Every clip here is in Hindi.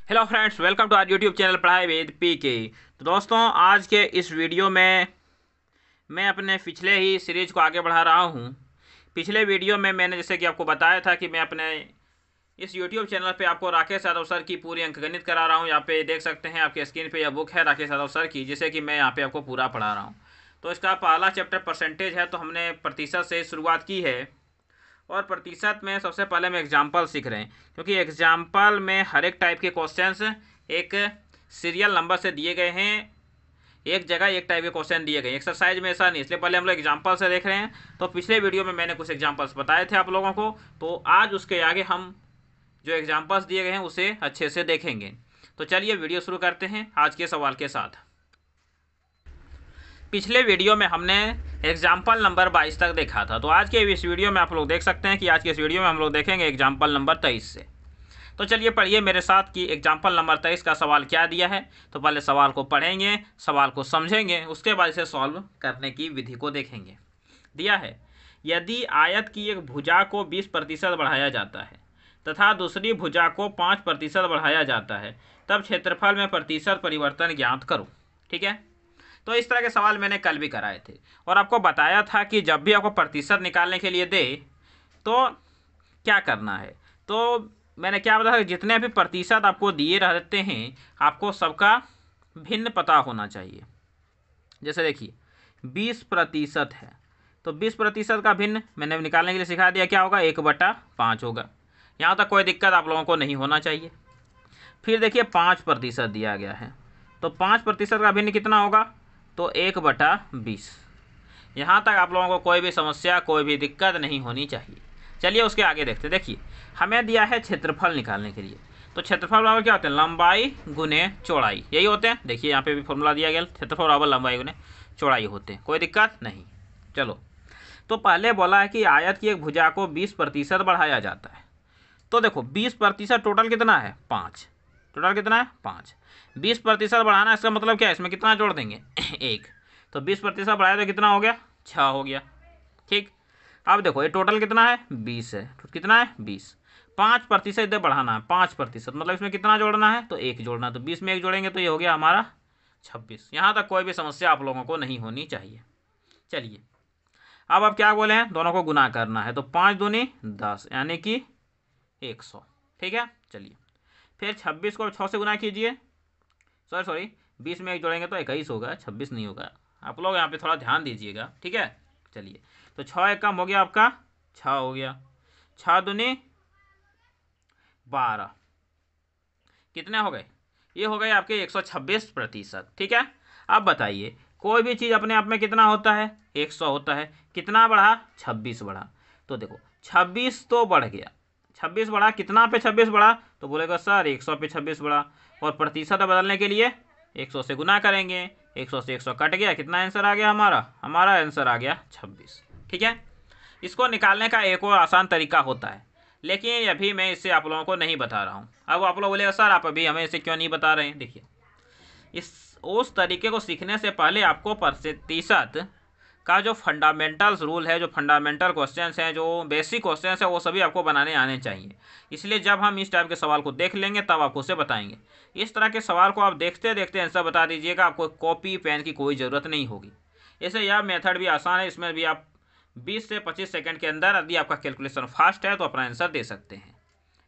Hello friends, welcome to our YouTube channel Padhai with PK. तो दोस्तों, आज के इस वीडियो में मैं अपने पिछले ही सीरीज को आगे बढ़ा रहा हूं। पिछले वीडियो में मैंने जैसे कि आपको बताया था कि मैं अपने इस यूट्यूब चैनल पे आपको राकेश यादव सर की पूरी अंकगणित करा रहा हूं। यहाँ पे देख सकते हैं आपके स्क्रीन पे यह बुक है राकेश यादव सर की, जिसे कि मैं यहाँ पे आपको पूरा पढ़ा रहा हूँ। तो इसका पहला चैप्टर परसेंटेज है, तो हमने प्रतिशत से शुरुआत की है। और प्रतिशत में सबसे पहले हम एग्जाम्पल सीख रहे हैं, क्योंकि एग्जाम्पल में हर एक टाइप के क्वेश्चंस एक सीरियल नंबर से दिए गए हैं। एक जगह एक टाइप के क्वेश्चन दिए गए, एक्सरसाइज में ऐसा नहीं। इसलिए पहले हम लोग एग्जाम्पल से देख रहे हैं। तो पिछले वीडियो में मैंने कुछ एग्जाम्पल्स बताए थे आप लोगों को, तो आज उसके आगे हम जो एग्जाम्पल्स दिए गए हैं उसे अच्छे से देखेंगे। तो चलिए वीडियो शुरू करते हैं आज के सवाल के साथ। पिछले वीडियो में हमने एग्जाम्पल नंबर 22 तक देखा था। तो आज के इस वीडियो में आप लोग देख सकते हैं कि आज के इस वीडियो में हम लोग देखेंगे एग्जाम्पल नंबर 23 से। तो चलिए पढ़िए मेरे साथ कि एग्जाम्पल नंबर 23 का सवाल क्या दिया है। तो पहले सवाल को पढ़ेंगे, सवाल को समझेंगे, उसके बाद इसे सॉल्व करने की विधि को देखेंगे। दिया है, यदि आयत की एक भुजा को 20% बढ़ाया जाता है तथा दूसरी भुजा को 5% बढ़ाया जाता है, तब क्षेत्रफल में प्रतिशत परिवर्तन ज्ञात करो। ठीक है, तो इस तरह के सवाल मैंने कल भी कराए थे और आपको बताया था कि जब भी आपको प्रतिशत निकालने के लिए दे तो क्या करना है। तो मैंने क्या बताया, जितने भी प्रतिशत आपको दिए रहते हैं आपको सबका भिन्न पता होना चाहिए। जैसे देखिए 20% है, तो 20% का भिन्न मैंने निकालने के लिए सिखा दिया। क्या होगा, 1/5 होगा। यहाँ तक कोई दिक्कत आप लोगों को नहीं होना चाहिए। फिर देखिए 5% दिया गया है, तो 5% का भिन्न कितना होगा, तो 1/20। यहाँ तक आप लोगों को कोई भी समस्या, कोई भी दिक्कत नहीं होनी चाहिए। चलिए उसके आगे देखते। देखिए हमें दिया है क्षेत्रफल निकालने के लिए। तो क्षेत्रफल बराबर क्या होते हैं, लंबाई गुने चौड़ाई, यही होते हैं। देखिए यहाँ पे भी फॉर्मूला दिया गया, क्षेत्रफल बराबर लंबाई गुने चौड़ाई होते हैं, कोई दिक्कत नहीं। चलो, तो पहले बोला है कि आयत की एक भुजा को 20% बढ़ाया जाता है। तो देखो 20% टोटल कितना है, 5। टोटल कितना है, 5। 20% बढ़ाना, इसका मतलब क्या है, इसमें कितना जोड़ देंगे, 1। तो 20% बढ़ाया तो कितना हो गया, 6 हो गया। ठीक, अब देखो ये टोटल कितना है, 20 है। तो कितना है, 20। 5% इधर बढ़ाना है, 5%, मतलब इसमें कितना जोड़ना है, तो 1 जोड़ना है। तो 20 में 1 जोड़ेंगे तो ये हो गया हमारा 26। यहाँ तक कोई भी समस्या आप लोगों को नहीं होनी चाहिए। चलिए अब क्या बोले हैं, दोनों को गुना करना है। तो 5 दूनी 10 यानी कि 100। ठीक है, चलिए फिर 26 को 6 से गुना कीजिए। सॉरी 20 में 1 जोड़ेंगे तो 21 होगा, 26 नहीं होगा। आप लोग यहाँ पे थोड़ा ध्यान दीजिएगा। ठीक है, चलिए तो 6 एक कम हो गया आपका, 6 हो गया। 6 दूनी 12, कितने हो गए, ये हो गए आपके 126%। ठीक है, अब बताइए कोई भी चीज़ अपने आप में कितना होता है, 100 होता है। कितना बढ़ा, 26 बढ़ा। तो देखो 26 तो बढ़ गया, 26 बढ़ा, कितना पे 26 बढ़ा, तो बोलेगा सर 100 पे 26 बढ़ा। और प्रतिशत बदलने के लिए 100 से गुना करेंगे, 100 से 100 कट गया, कितना आंसर आ गया हमारा आंसर आ गया 26। ठीक है, इसको निकालने का एक और आसान तरीका होता है, लेकिन अभी मैं इसे आप लोगों को नहीं बता रहा हूँ। अब आप लोग बोलेगा सर आप अभी हमें इसे क्यों नहीं बता रहे हैं। देखिए उस तरीके को सीखने से पहले आपको प्रतिशत का जो फंडामेंटल्स रूल है, जो फंडामेंटल क्वेश्चंस हैं, जो बेसिक क्वेश्चंस हैं, वो सभी आपको बनाने आने चाहिए। इसलिए जब हम इस टाइप के सवाल को देख लेंगे तब आपको उसे बताएंगे। इस तरह के सवाल को आप देखते देखते आंसर बता दीजिएगा, आपको कॉपी पेन की कोई ज़रूरत नहीं होगी। ऐसे यह मेथड भी आसान है, इसमें भी आप 20 से 25 सेकंड के अंदर यदि आपका कैलकुलेशन फास्ट है तो अपना आंसर दे सकते हैं।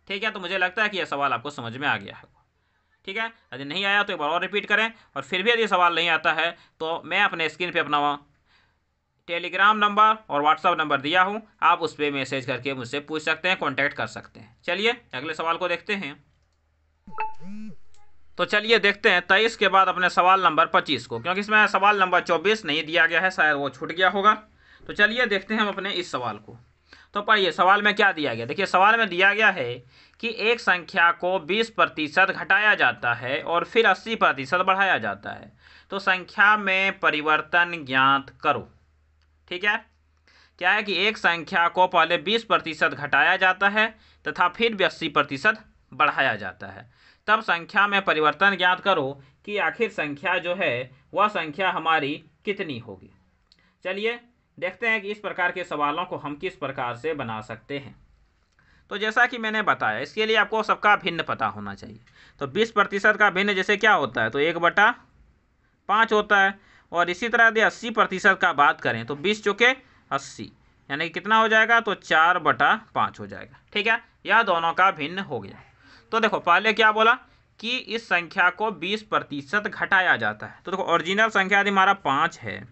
ठीक है, तो मुझे लगता है कि यह सवाल आपको समझ में आ गया है। ठीक है, यदि नहीं आया तो एक बार और रिपीट करें, और फिर भी यदि सवाल नहीं आता है तो मैं अपने स्क्रीन पे अपना टेलीग्राम नंबर और व्हाट्सअप नंबर दिया हूँ, आप उस पर मैसेज करके मुझसे पूछ सकते हैं, कांटेक्ट कर सकते हैं। चलिए अगले सवाल को देखते हैं। तो चलिए देखते हैं 23 के बाद अपने सवाल नंबर 25 को, क्योंकि इसमें सवाल नंबर 24 नहीं दिया गया है, शायद वो छूट गया होगा। तो चलिए देखते हैं हम अपने इस सवाल को। तो पढ़िए सवाल में क्या दिया गया। देखिए सवाल में दिया गया है कि एक संख्या को 20% घटाया जाता है और फिर 80% बढ़ाया जाता है, तो संख्या में परिवर्तन ज्ञात करो। ठीक है, क्या है कि एक संख्या को पहले 20% घटाया जाता है तथा फिर भी 80% बढ़ाया जाता है, तब संख्या में परिवर्तन ज्ञात करो कि आखिर संख्या जो है वह संख्या हमारी कितनी होगी। चलिए देखते हैं कि इस प्रकार के सवालों को हम किस प्रकार से बना सकते हैं। तो जैसा कि मैंने बताया, इसके लिए आपको सबका भिन्न पता होना चाहिए। तो 20% का भिन्न जैसे क्या होता है, तो 1/5 होता है। और इसी तरह यदि 80% का बात करें तो 20 चौके 80, यानी कि कितना हो जाएगा, तो 4/5 हो जाएगा। ठीक है, यह दोनों का भिन्न हो गया। तो देखो पहले क्या बोला कि इस संख्या को 20% घटाया जाता है। तो देखो ओरिजिनल संख्या यदि हमारा 5 है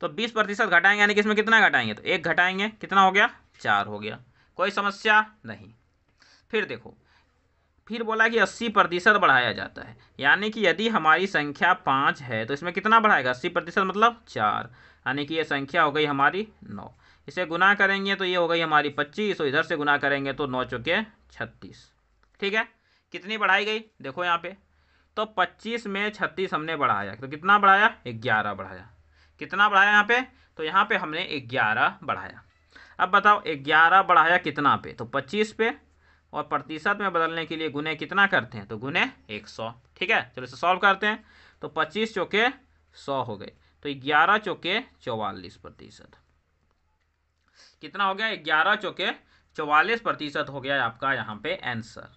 तो 20% घटाएंगे, यानी कि इसमें कितना घटाएंगे, तो 1 घटाएंगे, कितना हो गया, 4 हो गया। कोई समस्या नहीं। फिर देखो, फिर बोला कि 80% बढ़ाया जाता है, यानी कि यदि हमारी संख्या 5 है तो इसमें कितना बढ़ाएगा, 80% मतलब 4, यानी कि ये संख्या हो गई हमारी 9। इसे गुना करेंगे तो ये हो गई हमारी 25, तो इधर से गुना करेंगे तो 9 चौके 36। ठीक है, कितनी बढ़ाई गई, देखो यहाँ पे, तो 25 में 36 हमने बढ़ाया, तो कितना बढ़ाया, 11 बढ़ाया। कितना बढ़ाया यहाँ पे, तो यहाँ पे हमने 11 बढ़ाया। अब बताओ 11 बढ़ाया कितना पे, तो 25 पे, और प्रतिशत में बदलने के लिए गुने कितना करते हैं, तो गुने 100। ठीक है, चलो इसे सॉल्व करते हैं। तो 25 चौके 100 हो गए, तो 11 चौके 44%। कितना हो गया, 11 चौके 44% हो गया आपका यहाँ पे आंसर।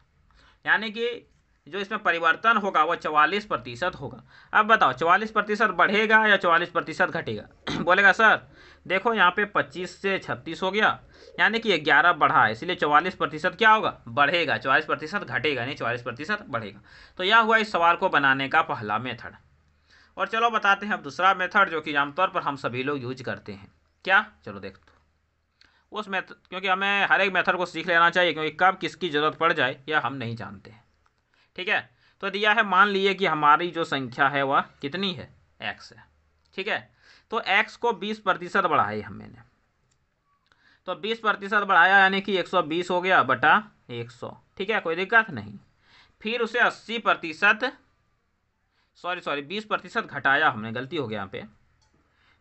यानी कि जो इसमें परिवर्तन होगा वो 44% होगा। अब बताओ 44% बढ़ेगा या 44% घटेगा बोलेगा सर देखो यहाँ पे 25 से 36 हो गया, यानी कि 11 बढ़ा है, इसलिए 44% क्या होगा, बढ़ेगा। 44% घटेगा नहीं, 44% बढ़ेगा। तो यह हुआ इस सवाल को बनाने का पहला मेथड। और चलो बताते हैं अब दूसरा मेथड, जो कि आमतौर पर हम सभी लोग यूज करते हैं। क्या, चलो देखते उस मेथड, क्योंकि हमें हर एक मेथड को सीख लेना चाहिए, क्योंकि कब किसकी ज़रूरत पड़ जाए यह हम नहीं जानते हैं। ठीक है, तो दिया है, मान लीजिए कि हमारी जो संख्या है वह कितनी है, x है। ठीक है, तो x को 20% बढ़ाए हमने, तो 20% बढ़ाया, यानी कि 120 हो गया बटा 100। ठीक है, कोई दिक्कत नहीं। फिर उसे 80%, सॉरी 20% घटाया हमने, गलती हो गया यहाँ पे,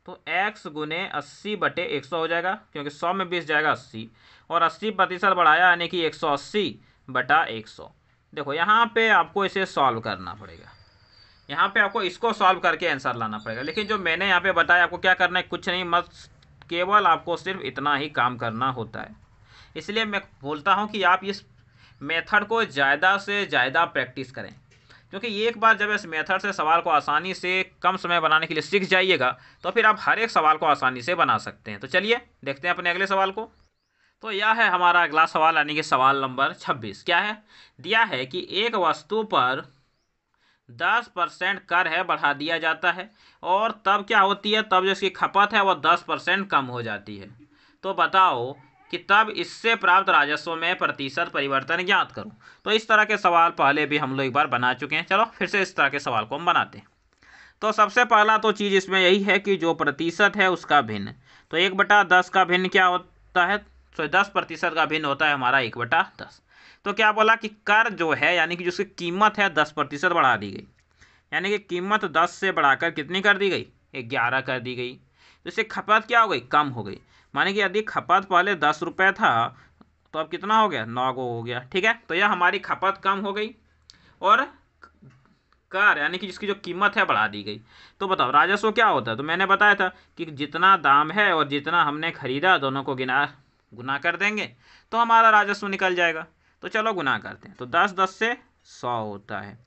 तो x गुने 80/100 हो जाएगा, क्योंकि 100 में 20 जाएगा 80, और 80% बढ़ाया, यानी कि 180/100। देखो यहाँ पे आपको इसे सॉल्व करना पड़ेगा, यहाँ पे आपको इसको सॉल्व करके आंसर लाना पड़ेगा। लेकिन जो मैंने यहाँ पे बताया आपको क्या करना है, कुछ नहीं, मत, केवल आपको सिर्फ इतना ही काम करना होता है। इसलिए मैं बोलता हूँ कि आप इस मेथड को ज़्यादा से ज़्यादा प्रैक्टिस करें, क्योंकि एक बार जब इस मेथड से सवाल को आसानी से कम समय बनाने के लिए सीख जाइएगा तो फिर आप हर एक सवाल को आसानी से बना सकते हैं। तो चलिए देखते हैं अपने अगले सवाल को। तो यह है हमारा अगला सवाल, यानी कि सवाल नंबर 26। क्या है, दिया है कि एक वस्तु पर 10% कर है बढ़ा दिया जाता है, और तब क्या होती है, तब जो इसकी खपत है वह 10% कम हो जाती है। तो बताओ कि तब इससे प्राप्त राजस्व में प्रतिशत परिवर्तन ज्ञात करो। तो इस तरह के सवाल पहले भी हम लोग एक बार बना चुके हैं, चलो फिर से इस तरह के सवाल को हम बनाते हैं। तो सबसे पहला तो चीज़ इसमें यही है कि जो प्रतिशत है उसका भिन्न, तो 1/10 का भिन्न क्या होता है, तो 10% का भिन्न होता है हमारा 1/10। तो क्या बोला कि कर जो है, यानी कि जिसकी कीमत है 10% बढ़ा दी गई, यानी कि कीमत 10 से बढ़ाकर कितनी कर दी गई, 11 कर दी गई। तो इससे खपत क्या हो गई, कम हो गई। माने कि यदि खपत पहले 10 रुपये था तो अब कितना हो गया, 9 हो गया। ठीक है, तो यह हमारी खपत कम हो गई, और कर यानी कि जिसकी जो कीमत है बढ़ा दी गई। तो बताओ राजस्व क्या होता है, तो मैंने बताया था कि जितना दाम है और जितना हमने खरीदा दोनों को गुना कर देंगे तो हमारा राजस्व निकल जाएगा। तो चलो गुना करते हैं, तो 10 से 100 होता है,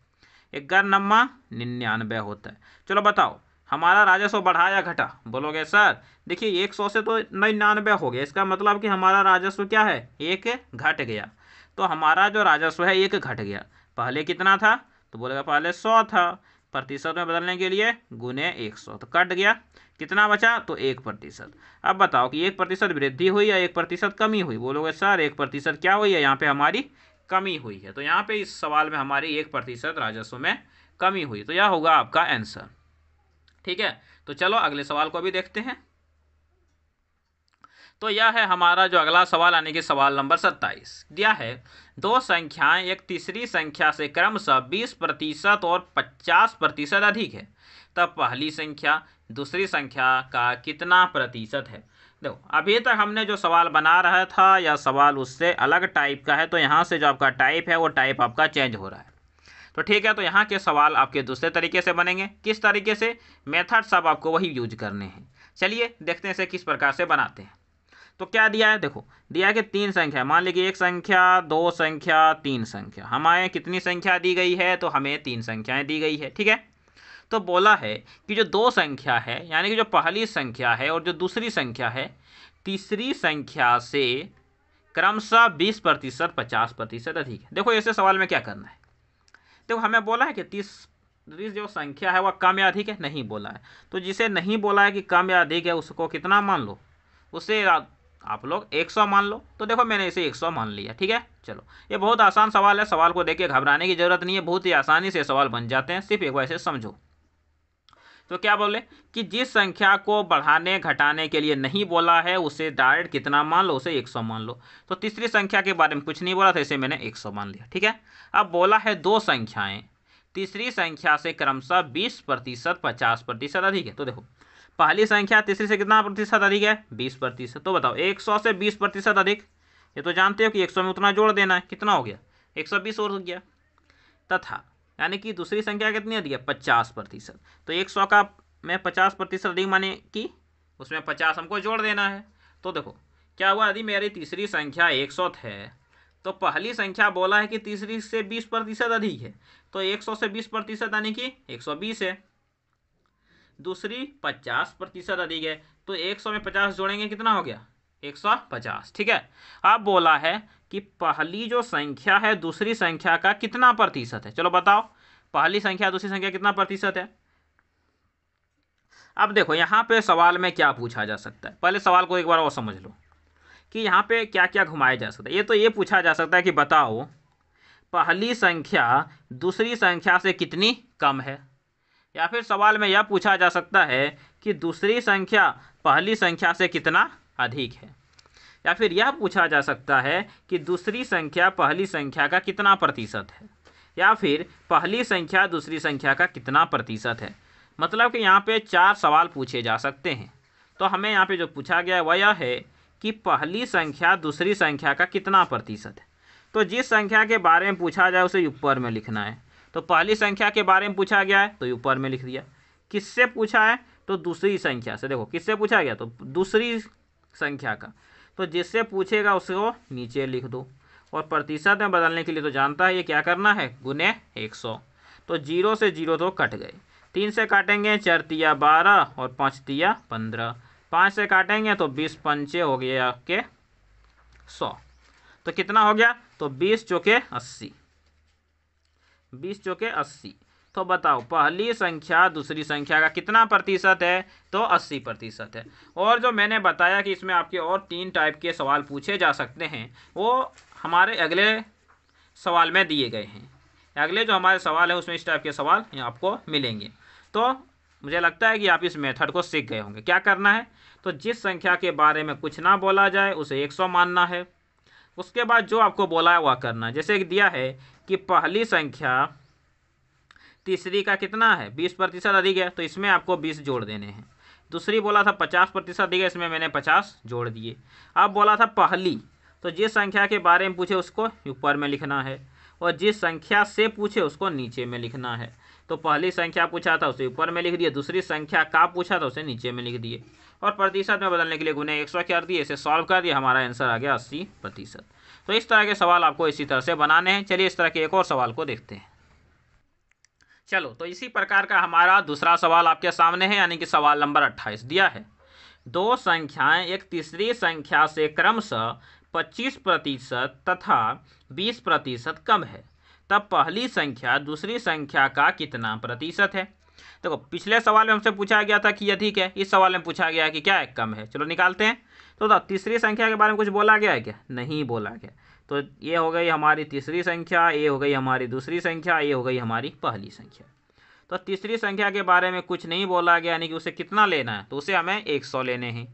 11×9 होता है। चलो बताओ हमारा राजस्व बढ़ा या घटा, बोलोगे सर देखिए 100 से तो 99 हो गया, इसका मतलब कि हमारा राजस्व क्या है, 1 घट गया। तो हमारा जो राजस्व है 1 घट गया, पहले कितना था, तो बोलेगा पहले 100 था, प्रतिशत में बदलने के लिए गुने 100, तो कट गया, कितना बचा, तो 1%। अब बताओ कि 1% वृद्धि हुई या 1% कमी हुई, बोलोगे सर 1% क्या हुई है, यहाँ पे हमारी कमी हुई है। तो यहाँ पे इस सवाल में हमारी 1% राजस्व में कमी हुई, तो यह होगा आपका आंसर। ठीक है, तो चलो अगले सवाल को भी देखते हैं। तो यह है हमारा जो अगला सवाल, यानी कि सवाल नंबर 27। दिया है दो संख्याएं एक तीसरी संख्या से क्रमशः 20% और 50% अधिक है, तब पहली संख्या दूसरी संख्या का कितना प्रतिशत है। देखो अभी तक हमने जो सवाल बना रहा था यह सवाल उससे अलग टाइप का है, तो यहाँ से जो आपका टाइप है वो टाइप आपका चेंज हो रहा है। तो ठीक है, तो यहाँ के सवाल आपके दूसरे तरीके से बनेंगे। किस तरीके से, मेथड सब आपको वही यूज करने हैं। चलिए देखते हैं इसे किस प्रकार से बनाते हैं। तो क्या दिया है, देखो दिया है कि 3 संख्या, मान लीजिए 1 संख्या, 2 संख्या, 3 संख्या। हमें कितनी संख्या दी गई है, तो हमें 3 संख्याएं दी गई है, ठीक है। तो बोला है कि जो 2 संख्या है, यानी कि जो पहली संख्या है और जो दूसरी संख्या है, तीसरी संख्या से क्रमशः 20%, 50% अधिक है। देखो ऐसे सवाल में क्या करना है, देखो हमें बोला है कि तीसरी जो संख्या है वह कम या अधिक है, नहीं बोला है। तो जिसे नहीं बोला है कि कम या अधिक है, उसको कितना मान लो, उसे आप लोग 100 मान लो। तो देखो मैंने इसे 100 मान लिया, ठीक है। चलो ये बहुत आसान सवाल है, सवाल को देख के घबराने की जरूरत नहीं है, बहुत ही आसानी से सवाल बन जाते हैं, सिर्फ एक बार इसे समझो। तो क्या बोले कि जिस संख्या को बढ़ाने घटाने के लिए नहीं बोला है, उसे डायरेक्ट कितना मान लो, उसे 100 मान लो। तो तीसरी संख्या के बारे में कुछ नहीं बोला था, इसे मैंने 100 मान लिया, ठीक है। अब बोला है 2 संख्याएं तीसरी संख्या से क्रमशः 20%, 50% अधिक है। तो देखो पहली संख्या तीसरी से कितना प्रतिशत अधिक है, 20%। तो बताओ 100 से 20% अधिक, ये तो जानते हो कि 100 में उतना जोड़ देना है, कितना हो गया, 120 हो गया। तथा यानी कि दूसरी संख्या कितनी अधिक है, 50%। तो 100 का में 50% अधिक माने कि उसमें 50 हमको जोड़ देना है। तो देखो क्या हुआ, यदि मेरी तीसरी संख्या 100 है, तो पहली संख्या बोला है कि तीसरी से 20% अधिक है, तो 100 से 20% यानी कि 120 है। दूसरी 50% अधिक है, तो 100 में 50 जोड़ेंगे, कितना हो गया, 150, ठीक है। अब बोला है कि पहली जो संख्या है दूसरी संख्या का कितना प्रतिशत है। चलो बताओ पहली संख्या दूसरी संख्या कितना प्रतिशत है। अब देखो यहाँ पे सवाल में क्या पूछा जा सकता है, पहले सवाल को एक बार और समझ लो कि यहाँ पे क्या क्या घुमाया जा सकता है। ये तो ये पूछा जा सकता है कि बताओ पहली संख्या दूसरी संख्या से कितनी कम है, या फिर सवाल में यह पूछा जा सकता है कि दूसरी संख्या पहली संख्या से कितना अधिक है, या फिर यह पूछा जा सकता है कि दूसरी संख्या पहली संख्या का कितना प्रतिशत है, या फिर पहली संख्या दूसरी संख्या का कितना प्रतिशत है। मतलब कि यहाँ पे 4 सवाल पूछे जा सकते हैं। तो हमें यहाँ पे जो पूछा गया है वह यह है कि पहली संख्या दूसरी संख्या का कितना प्रतिशत है। तो जिस संख्या के बारे में पूछा जाए उसे ऊपर में लिखना है। तो पहली संख्या के बारे में पूछा गया है तो ऊपर में लिख दिया। किससे पूछा है, तो दूसरी संख्या से। देखो किससे पूछा गया, तो दूसरी संख्या का, तो जिससे पूछेगा उसको नीचे लिख दो। और प्रतिशत में बदलने के लिए तो जानता है ये क्या करना है, गुने 100। तो 0 से 0 तो कट गए, 3 से काटेंगे 4 तिया 12 और 5 तिया 15, 5 से काटेंगे तो 20 पंचे हो गए आपके 100। तो कितना हो गया, तो 20 चौके 80, 20 चौके 80। तो बताओ पहली संख्या दूसरी संख्या का कितना प्रतिशत है, तो 80% है। और जो मैंने बताया कि इसमें आपके और 3 टाइप के सवाल पूछे जा सकते हैं, वो हमारे अगले सवाल में दिए गए हैं। अगले जो हमारे सवाल है उसमें इस टाइप के सवाल आपको मिलेंगे। तो मुझे लगता है कि आप इस मेथड को सीख गए होंगे। क्या करना है, तो जिस संख्या के बारे में कुछ ना बोला जाए उसे 100 मानना है। उसके बाद जो आपको बोला है वह करना है। जैसे कि दिया है कि पहली संख्या तीसरी का कितना है, 20% अधिक है, तो इसमें आपको 20 जोड़ देने हैं। दूसरी बोला था 50% अधिक है, इसमें मैंने 50 जोड़ दिए। अब बोला था पहली, तो जिस संख्या के बारे में पूछे उसको ऊपर में लिखना है, और जिस संख्या से पूछे उसको नीचे में लिखना है। तो पहली संख्या पूछा था उसे ऊपर में लिख दिए, दूसरी संख्या का पूछा था उसे नीचे में लिख दिए, और प्रतिशत में बदलने के लिए गुने 100 कर दिए। इसे सॉल्व कर दिया, हमारा आंसर आ गया 80%। तो इस तरह के सवाल आपको इसी तरह से बनाने हैं। चलिए इस तरह के एक और सवाल को देखते हैं। चलो तो इसी प्रकार का हमारा दूसरा सवाल आपके सामने है, यानी कि सवाल नंबर 28 दिया है। 2 संख्याएं एक तीसरी संख्या से क्रमशः 25% तथा 20% कम है, तब पहली संख्या दूसरी संख्या का कितना प्रतिशत है। देखो पिछले सवाल में हमसे पूछा गया था कि अधिक है, इस सवाल में पूछा गया है कि क्या है, कम है। चलो निकालते हैं। तो तीसरी संख्या के बारे में कुछ बोला गया है क्या, नहीं बोला गया। तो ये हो गई हमारी तीसरी संख्या, ये हो गई हमारी दूसरी संख्या, ये हो गई हमारी पहली संख्या। तो तीसरी संख्या के बारे में कुछ नहीं बोला गया, यानी कि उसे कितना लेना है, तो उसे हमें 100 लेने हैं।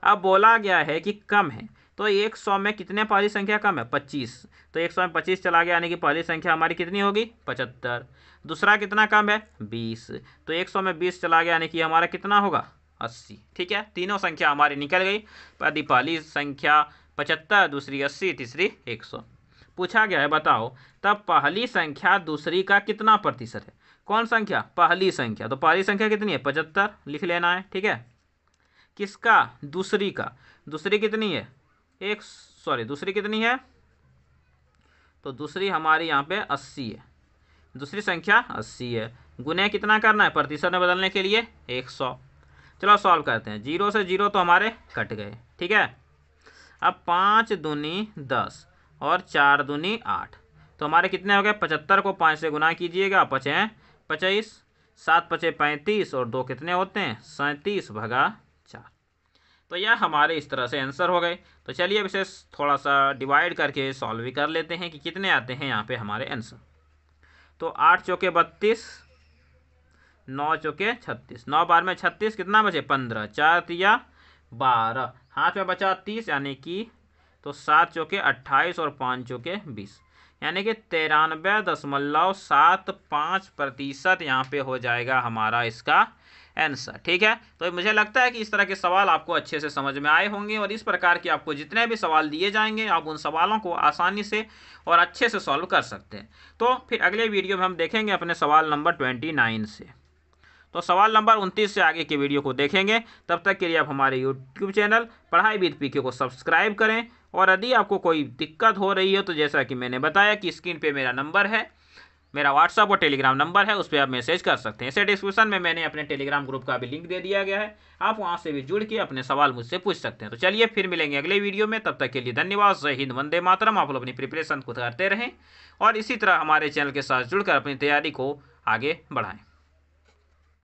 अब बोला गया है कि कम है, तो 100 में कितने पहली संख्या कम है, 25। तो 100 में 25 चला गया, यानी कि पहली संख्या हमारी कितनी होगी, 75। दूसरा कितना कम है, 20। तो 100 में 20 चला गया, यानी कि हमारा कितना होगा, 80। ठीक है, तीनों संख्या हमारी निकल गई। यदि पहली संख्या 75, दूसरी 80, तीसरी 100। पूछा गया है बताओ तब पहली संख्या दूसरी का कितना प्रतिशत है। कौन संख्या, पहली संख्या। तो पहली संख्या कितनी है, 75 लिख लेना है। ठीक है, किसका? दूसरी का। दूसरी कितनी है? दूसरी कितनी है? तो दूसरी हमारी यहाँ पे 80 है। दूसरी संख्या 80 है। गुने कितना करना है प्रतिशत में बदलने के लिए? 100। चलो सॉल्व करते हैं। 0 से 0 तो हमारे कट गए, ठीक है। अब 5 दूनी 10 और 4 दूनी 8, तो हमारे कितने हो गए? 75 को 5 से गुना कीजिएगा, 5 25, 7 5 35 और 2 कितने होते हैं? 37 भगा 4। तो यह हमारे इस तरह से आंसर हो गए। तो चलिए अब इसे थोड़ा सा डिवाइड करके सॉल्व भी कर लेते हैं कि कितने आते हैं यहाँ पे हमारे आंसर। तो 8 चौके 32, 9 चौके 36, 9 बार में 36, कितना बचे? 15, 4 तिया 12, हाथ में बचा 30 यानी कि तो 7 चौके 28 और 5 चौके 20, यानी कि 93.75% यहाँ पे हो जाएगा हमारा इसका आंसर, ठीक है। तो मुझे लगता है कि इस तरह के सवाल आपको अच्छे से समझ में आए होंगे और इस प्रकार के आपको जितने भी सवाल दिए जाएंगे आप उन सवालों को आसानी से और अच्छे से सॉल्व कर सकते हैं। तो फिर अगले वीडियो में हम देखेंगे अपने सवाल नंबर 29 से। तो सवाल नंबर 29 से आगे के वीडियो को देखेंगे। तब तक के लिए आप हमारे यूट्यूब चैनल पढ़ाई विद पीके को सब्सक्राइब करें और यदि आपको कोई दिक्कत हो रही है तो जैसा कि मैंने बताया कि स्क्रीन पे मेरा नंबर है, मेरा व्हाट्सअप और टेलीग्राम नंबर है, उस पर आप मैसेज कर सकते हैं। इसे डिस्क्रिप्शन में मैंने अपने टेलीग्राम ग्रुप का भी लिंक दे दिया गया है, आप वहां से भी जुड़ के अपने सवाल मुझसे पूछ सकते हैं। तो चलिए फिर मिलेंगे अगले वीडियो में, तब तक के लिए धन्यवाद। जय हिंद, वंदे मातरम। आप लोग अपनी प्रिपरेशन को करते रहें और इसी तरह हमारे चैनल के साथ जुड़कर अपनी तैयारी को आगे बढ़ाएं।